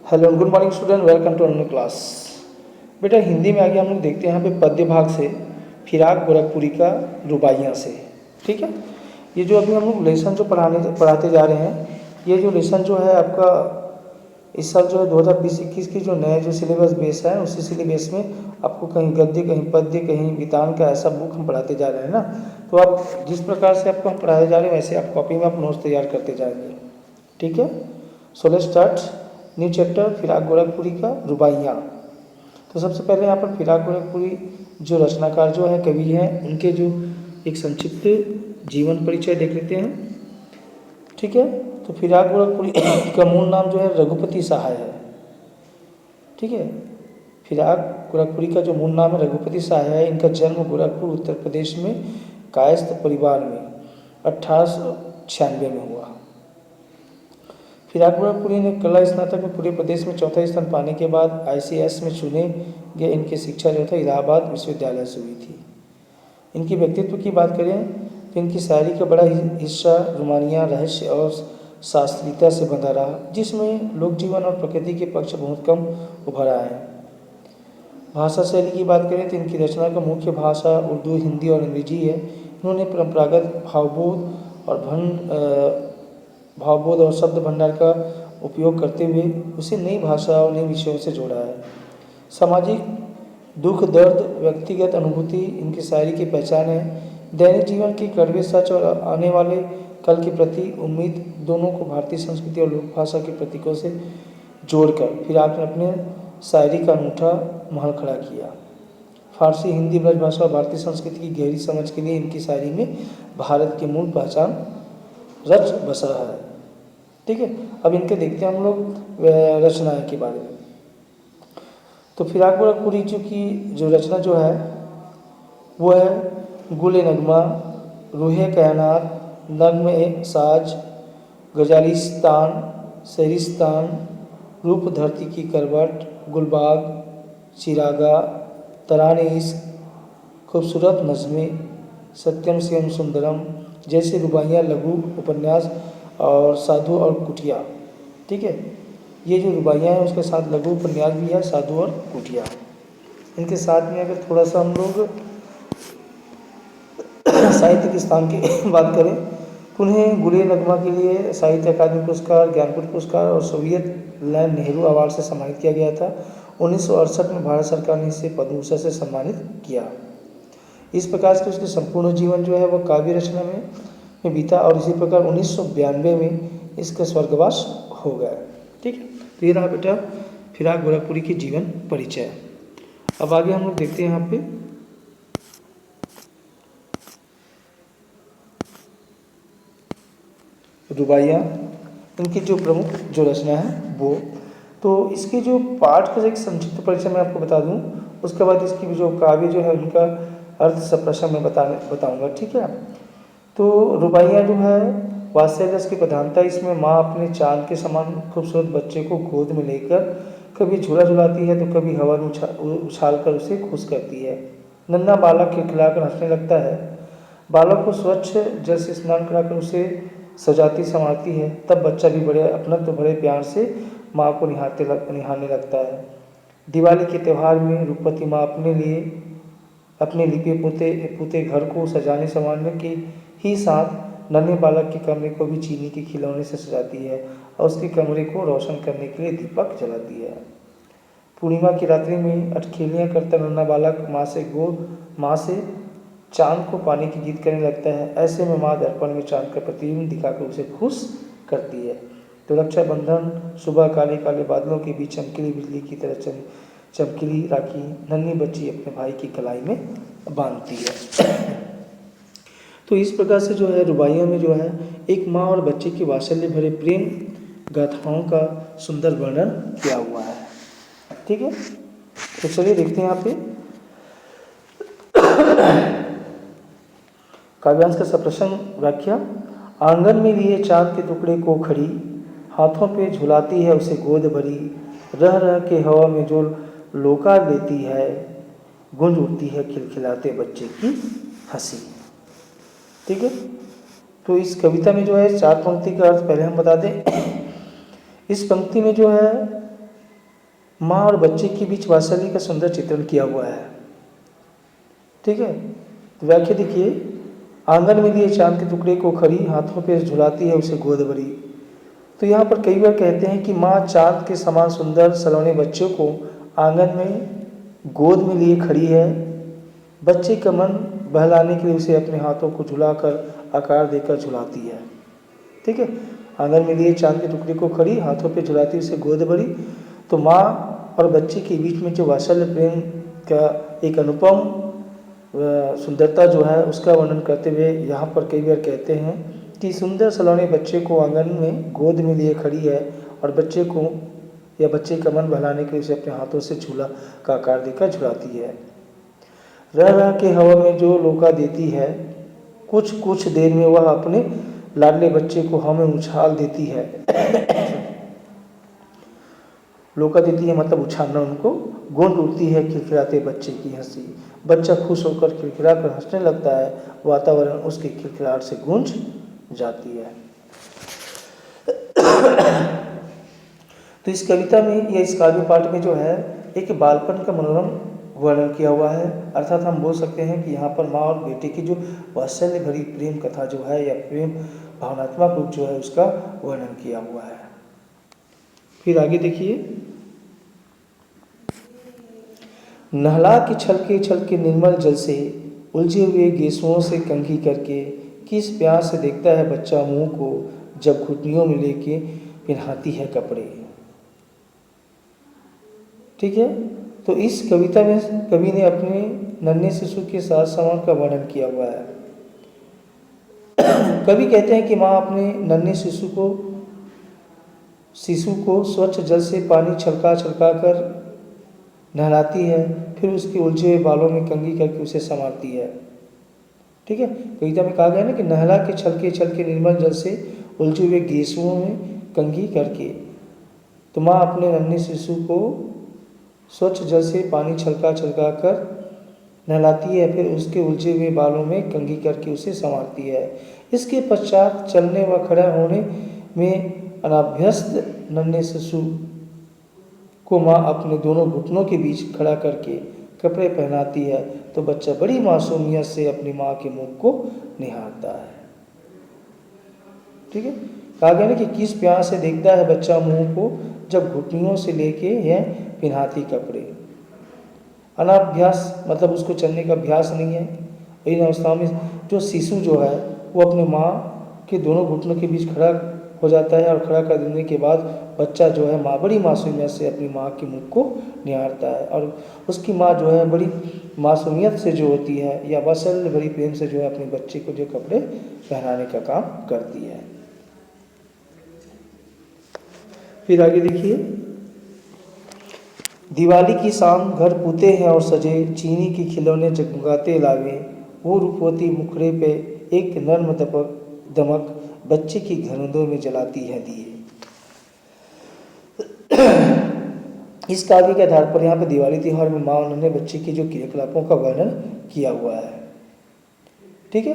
Hello good morning student, welcome to another class. बेटा हिंदी में आगे हम लोग देखते हैं यहाँ पे पद्य भाग से फिराक गोरखपुरी का रुबाइयाँ से। ठीक है, ये जो अभी हम लोग लेसन जो पढ़ाते जा रहे हैं, ये जो लेसन जो है आपका इस साल जो है 2020-21 की जो नया जो सिलेबस बेस है, उसी सिलेबस में आपको कहीं गद्य, कहीं पद्य, कहीं वितान का ऐसा बुक हम पढ़ाते जा रहे हैं ना। तो आप जिस प्रकार से आपको हम पढ़ाते जा रहे हैं वैसे आप कॉपी में आप नोट्स तैयार करते जाएंगे। ठीक है, so let's start new chapter Firaq Gorakhpuri का रुबाइयाँ। तो सबसे पहले यहाँ पर फिराक गोरखपुरी जो रचनाकार जो है, कवि हैं, उनके जो एक संक्षिप्त जीवन परिचय देख लेते हैं। ठीक है, तो फिराक गोरखपुरी का मूल नाम जो है रघुपति सहाय है। ठीक है, फिराक गोरखपुरी का जो मूल नाम है रघुपति सहाय है। इनका जन्म गोरखपुर उत्तर प्रदेश में कायस्थ परिवार में 1896 में हुआ। फिराक गोरखपुरी ने कला स्नातक में पूरे प्रदेश में चौथा स्थान पाने के बाद ICS में चुने गए इनकी शिक्षा जो था इलाहाबाद विश्वविद्यालय से हुई थी। इनकी व्यक्तित्व की बात करें तो इनकी शायरी का बड़ा हिस्सा रोमानिया, रहस्य और शास्त्रीयता से बंधा रहा, जिसमें लोक जीवन और प्रकृति के पक्ष बहुत कम उभर आए हैं। भाषा शैली की बात करें तो इनकी रचना का मुख्य भाषा उर्दू, हिंदी और अंग्रेजी है। इन्होंने परंपरागत भावबोध और शब्द भंडार का उपयोग करते हुए उसे नई भाषा और नए विषयों से जोड़ा है। सामाजिक दुख, दर्द, व्यक्तिगत अनुभूति इनकी शायरी की पहचान है। दैनिक जीवन के कड़वे सच और आने वाले कल के प्रति उम्मीद दोनों को भारतीय संस्कृति और लोक भाषा के प्रतीकों से जोड़कर फिर आपने अपने शायरी का अनूठा महल खड़ा किया। फारसी, हिंदी, ब्रज भाषा और भारतीय संस्कृति की गहरी समझ के लिए इनकी शायरी में भारत की मूल पहचान रच बस रहा है। ठीक है, अब इनके देखते हैं हम लोग रचनाएं के बारे में। तो फिराक गोरखपुरी जी की जो रचना जो है वो है गुल नगमा, रूहे कायनात, नग्म साज, गजालिस्तान, शहरिस्तान, रूप धरती की करवट, गुलबाग, चिरागा, तराने इश्क, खूबसूरत नज़्में, सत्यम शिवम सुंदरम जैसे रुबाइयाँ, लघु उपन्यास और साधु और कुटिया। ठीक है, ये जो रुबाइयाँ हैं उसके साथ लघु उपन्यास भी है, साधु और कुटिया। इनके साथ में अगर थोड़ा सा हम लोग साहित्यिक स्थान की बात करें तो उन्हें गुले नगमा के लिए साहित्य अकादमी पुरस्कार, ज्ञानपीठ पुरस्कार और सोवियत लैंड नेहरू अवार्ड से सम्मानित किया गया था। 1968 में भारत सरकार ने इसे पद्म भूषण से सम्मानित किया। इस प्रकार से उसके संपूर्ण जीवन जो है वह काव्य रचना में बीता और इसी प्रकार 1992 में इसका स्वर्गवास हो गया। ठीक है, तो ये रहा बेटा फिराक गोरखपुरी की जीवन परिचय। अब आगे हम लोग देखते हैं यहाँ पे रुबाइयाँ, इनकी जो प्रमुख जो रचना है वो। तो इसके जो पाठ का एक संक्षिप्त परिचय मैं आपको बता दूं, उसके बाद इसकी जो काव्य जो है उनका अर्थ सप्रशन में बताऊंगा। ठीक है, तो रुबाइयाँ जो है वात्सल्य रस की प्रधानता, इसमें माँ अपने चांद के समान खूबसूरत बच्चे को गोद में लेकर कभी झूला झुलाती है तो कभी हवा में उछाल कर उसे खुश करती है। नन्हा बालक खिलखिलाकर हंसने लगता है। बालक को स्वच्छ जल से स्नान कराकर उसे सजाती संवारती है, तब बच्चा भी बड़े अपनत्व भरे प्यार से माँ को निहारने लगता है। दिवाली के त्यौहार में रूपवती माँ अपने लिपे पुते घर को सजाने संवारने के ही साथ नन्हे बालक के कमरे को भी चीनी के खिलौने से सजाती है और उसके कमरे को रोशन करने के लिए दीपक जलाती है। पूर्णिमा की रात्रि में अटखेलियाँ करता नन्हा बालक माँ से चांद को पाने की जिद करने लगता है। ऐसे में माँ दर्पण में चांद का प्रतिबिंब दिखाकर उसे खुश करती है। तो रक्षाबंधन सुबह काले काले बादलों के बीच चमकीली बिजली की तरह चमकीली राखी नन्ही बच्ची अपने भाई की कलाई में बांधती है। तो इस प्रकार से जो है रुबाइयों में जो है एक माँ और बच्चे की वात्सल्य भरे प्रेम गाथाओं का सुंदर वर्णन किया हुआ है। ठीक है, तो चलिए देखते हैं यहाँ पे काव्यांश का सप्रशन व्याख्या। आंगन में लिए चांद के टुकड़े को खड़ी, हाथों पे झुलाती है उसे गोद भरी, रह रह के हवा में जो लोका देती है, गूंज उठती है खिलखिलाते बच्चे की हंसी। ठीक है, तो इस कविता में जो है 4 पंक्ति का अर्थ पहले हम बता दें। इस पंक्ति में जो है माँ और बच्चे के बीच वात्सल्य का सुंदर चित्रण किया हुआ है। ठीक है, तो व्याख्या देखिए, आंगन में दिए चांद के टुकड़े को खड़ी हाथों पे झुलाती है उसे गोद भरी। तो यहाँ पर कई बार कहते हैं कि माँ चांद के समान सुंदर सलोने बच्चों को आंगन में गोद में लिए खड़ी है। बच्चे का मन बहलाने के लिए उसे अपने हाथों को झुलाकर आकार देकर झुलाती है। ठीक है, आंगन में लिए चांद के टुकड़े को खड़ी हाथों पे झुलाती उसे गोद भरी। तो माँ और बच्चे के बीच में जो वात्सल्य प्रेम का एक अनुपम सुंदरता जो है उसका वर्णन करते हुए यहाँ पर कई बार कहते हैं कि सुंदर सलोने बच्चे को आंगन में गोद में लिए खड़ी है और बच्चे को या बच्चे का मन बहलाने के लिए उसे अपने हाथों से झूला का आकार देकर झुलाती है। रह रह के हवा में जो लोका देती है, कुछ कुछ देर में वह अपने लाडले बच्चे को हवा में उछाल देती है। लोका देती है मतलब उछालना, उनको गूंज उठती है खिलखिलाते बच्चे की हंसी। बच्चा खुश होकर खिलखिला कर हंसने लगता है, वातावरण उसके खिलखिलाहट से गूंज जाती है। तो इस कविता में या इस काव्य पाठ में जो है एक बालपन का मनोरम वर्णन किया हुआ है। अर्थात हम बोल सकते हैं कि यहाँ पर माँ और बेटे की जो वात्सल्य भरी प्रेम कथा जो है या प्रेम भावनात्मक रूप जो है उसका वर्णन किया हुआ है। फिर आगे देखिए, नहला के छलके निर्मल जल से उलझे हुए गेसुओं से कंघी करके किस प्यार से देखता है बच्चा मुंह को जब घुटनियों में लेके पहनाती है कपड़े। ठीक है, तो इस कविता में कवि ने अपने नन्हे शिशु के साथ संवाद का वर्णन किया हुआ है। कवि कहते हैं कि माँ अपने नन्हे शिशु को स्वच्छ जल से पानी छलका छलका कर नहलाती है, फिर उसके उलझे हुए बालों में कंघी करके उसे संवारती है। ठीक है, कविता में कहा गया ना कि नहला के छलके निर्मल जल से उलझे हुए गेसुओं में कंघी करके। तो माँ अपने नन्हे शिशु को स्वच्छ जल से पानी छलका छलका कर नहलाती है, फिर उसके उलझे हुए बालों में कंघी करके उसे संवारती है। इसके पश्चात चलने व खड़ा होने में अनाभ्यस्त नन्हे शिशु को माँ अपने दोनों घुटनों के बीच खड़ा करके कपड़े पहनाती है, तो बच्चा बड़ी मासूमियत से अपनी माँ के मुख को निहारता है। ठीक है, कहा गया ना कि किस प्यार से देखता है बच्चा मुंह को जब घुटनियों से लेके यह पिन्हाती कपड़े। अनाभ्यास मतलब उसको चलने का अभ्यास नहीं है। इन अवस्था में जो शिशु जो है वो अपने माँ के दोनों घुटनों के बीच खड़ा हो जाता है और खड़ा कर देने के बाद बच्चा जो है माँ बड़ी मासूमियत से अपनी माँ के मुख को निहारता है और उसकी माँ जो है बड़ी मासूमियत से जो होती है या वात्सल्य भरी प्रेम से जो है अपने बच्चे को जो कपड़े पहनाने का काम करती है। फिर आगे देखिए, दिवाली की शाम घर पूते हैं और सजे, चीनी के खिलौने जगमगाते लावे, वो रूपवती मुखड़े पे एक नर्म दमक बच्चे की घरोंदों में जलाती है दिए। इस काव्य के आधार पर यहाँ पर दिवाली त्योहार में माँ और नन्हे बच्चे के जो क्रियाकलापों का वर्णन किया हुआ है। ठीक है,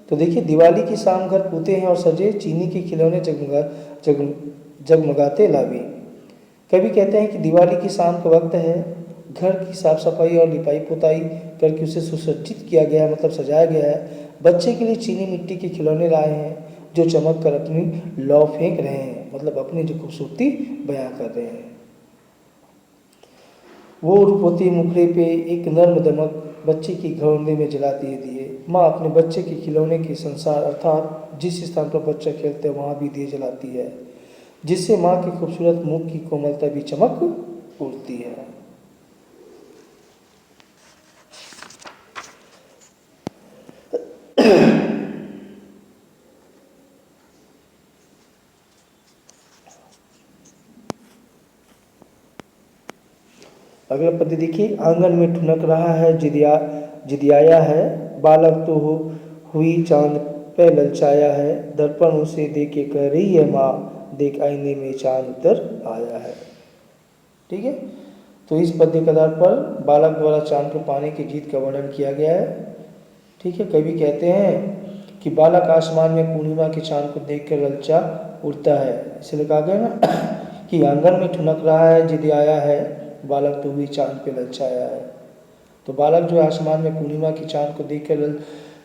तो देखिए, दिवाली की शाम घर पूते हैं और सजे, चीनी के खिलौने जगमगाते लावे। कवि कहते हैं कि दिवाली की शाम का वक्त है, घर की साफ सफाई और लिपाई पुताई करके उसे सुसज्जित किया गया है, मतलब सजाया गया है। बच्चे के लिए चीनी मिट्टी के खिलौने लाए हैं जो चमक कर अपनी लौ फेंक रहे हैं, मतलब अपनी जो खूबसूरती बयां कर रहे हैं। वो रूपवती मुखड़े पे एक नर्म दमक बच्चे की घरौंदे में जलाती है दिए। माँ अपने बच्चे के खिलौने के संसार अर्थात जिस स्थान पर बच्चा खेलते हैं वहाँ भी दिए जलाती है, जिससे माँ के खूबसूरत मुख की कोमलता भी चमक उठती है। अगला पद्य देखिए, आंगन में ठुनक रहा है जिदियाया है, बालक तो हुई चांद पे ललचाया है, दर्पण उसे देके कह रही है माँ, देख आईने में चांद उतर आया है। ठीक है, तो इस पद्य के आधार पर बालक द्वारा चांद को पाने की जीत का वर्णन किया गया है। ठीक है, कवि कहते हैं कि बालक आसमान में पूर्णिमा के चांद को देखकर ललचा उठता है, इसलिए कहा गया ना कि आंगन में ठुनक रहा है जिदियाया है, बालक तो हुई चाँद पे ललचाया है। तो बालक जो आसमान में पूर्णिमा की चाँद को देखकर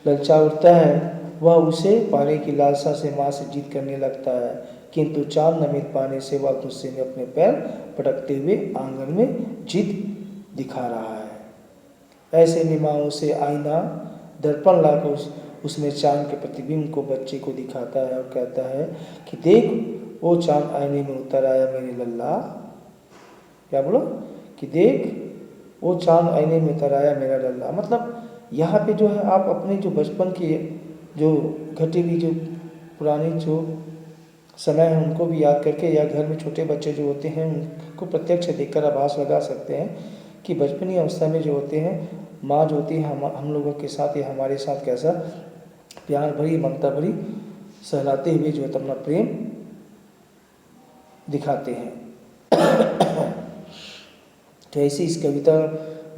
ललचा उठता है, वह उसे पाने की लालसा से माँ से जिद करने लगता है, किंतु चाँद न मिल पाने से वह गुस्से में अपने पैर पटकते हुए आंगन में जिद दिखा रहा है। ऐसे में माँ उसे आईना दर्पण लाकर उसमें चाँद के प्रतिबिंब को बच्चे को दिखाता है और कहता है कि देख वो चाँद आईने में उतर आया मेरे लल्ला। क्या बोलो कि देख वो चाँद आईने में उतर आया मेरा लल्ला। मतलब यहाँ पे जो है आप अपने जो बचपन की जो घटी हुई जो पुरानी जो समय है उनको भी याद करके, या घर में छोटे बच्चे जो होते हैं उनको प्रत्यक्ष देखकर आभास लगा सकते हैं कि बचपनी अवस्था में जो होते हैं माँ जो होती है हम लोगों के साथ या हमारे साथ कैसा प्यार भरी ममता भरी सहलाते हुए जो है अपना प्रेम दिखाते हैं। तो ऐसी इस कविता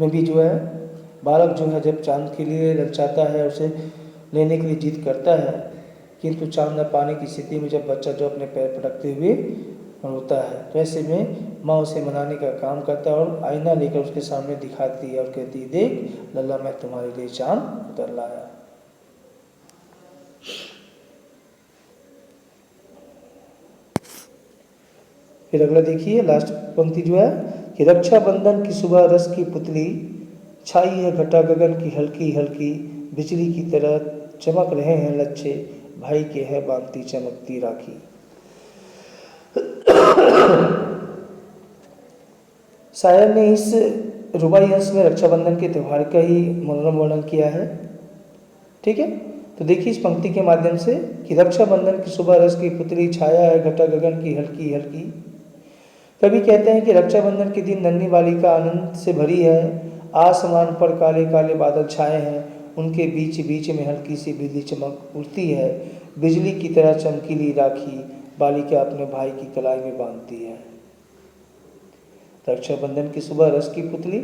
में भी जो है बालक जो है जब चाँद के लिए ललचाता है, उसे लेने के लिए जिद करता है, किंतु चाँद न पाने की स्थिति में जब बच्चा जो अपने पैर पटकते हुए रोता है, तो ऐसे में माँ उसे मनाने का काम करता है और आईना लेकर उसके सामने दिखाती है और कहती है देख लल्ला मैं तुम्हारे लिए चाँद उतर लाया। फिर अगला देखिए लास्ट पंक्ति जो है कि रक्षाबंधन की सुबह रस की पुतली छाई है घटा गगन की हल्की हल्की, बिजली की तरह चमक रहे हैं लच्छे, भाई के है बांधती चमकती राखी। शायर ने इस रुबाई अंश में रक्षाबंधन के त्यौहार का ही मनोरम वर्णन किया है। ठीक है, तो देखिए इस पंक्ति के माध्यम से कि रक्षाबंधन की सुबह रस की पुतली छाया है घटा गगन की हल्की हल्की। कवि कहते हैं कि रक्षाबंधन के दिन नन्ही बालिका आनंद से भरी है, आसमान पर काले काले बादल छाए हैं, उनके बीच बीच में हल्की सी बिजली चमक उठती है, बिजली की तरह चमकीली राखी बालिका अपने भाई की कलाई में बांधती है। रक्षाबंधन की सुबह रस की पुतली,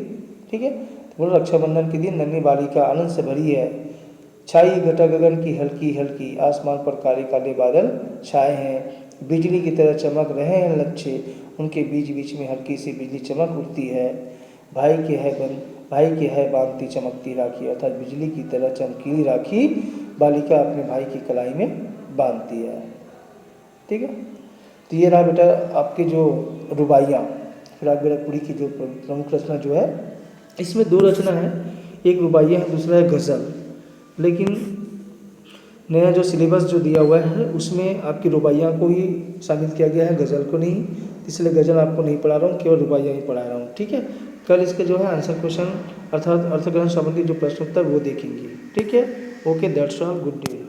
ठीक है, तो बोलो रक्षाबंधन के दिन नन्ही बालिका आनंद से भरी है, छाई घटा गगन की हल्की हल्की, आसमान पर काले काले बादल छाए हैं, बिजली की तरह चमक रहे हैं लच्छे, उनके बीच बीच में हल्की सी बिजली चमक उठती है, भाई के है बांधती चमकती राखी, अर्थात बिजली की तरह चमकीली राखी बालिका अपने भाई की कलाई में बांधती है। ठीक है, तो ये रहा बेटा आपके जो रुबाइयाँ फिराक बेरकपुरी की जो प्रमुख रचना जो है, इसमें दो रचना है, एक रुबाइया है दूसरा है गज़ल। लेकिन नया जो सिलेबस जो दिया हुआ है उसमें आपकी रुबाइयाँ को ही शामिल किया गया है, गज़ल को नहीं, इसलिए गज़ल आपको नहीं पढ़ा रहा हूँ, केवल रुबाइयाँ ही पढ़ा रहा हूँ। ठीक है, कल इसके जो है आंसर क्वेश्चन अर्थात अर्थग्रहण संबंधी जो प्रश्न उत्तर वो देखेंगे। ठीक है, okay, that's all, good day.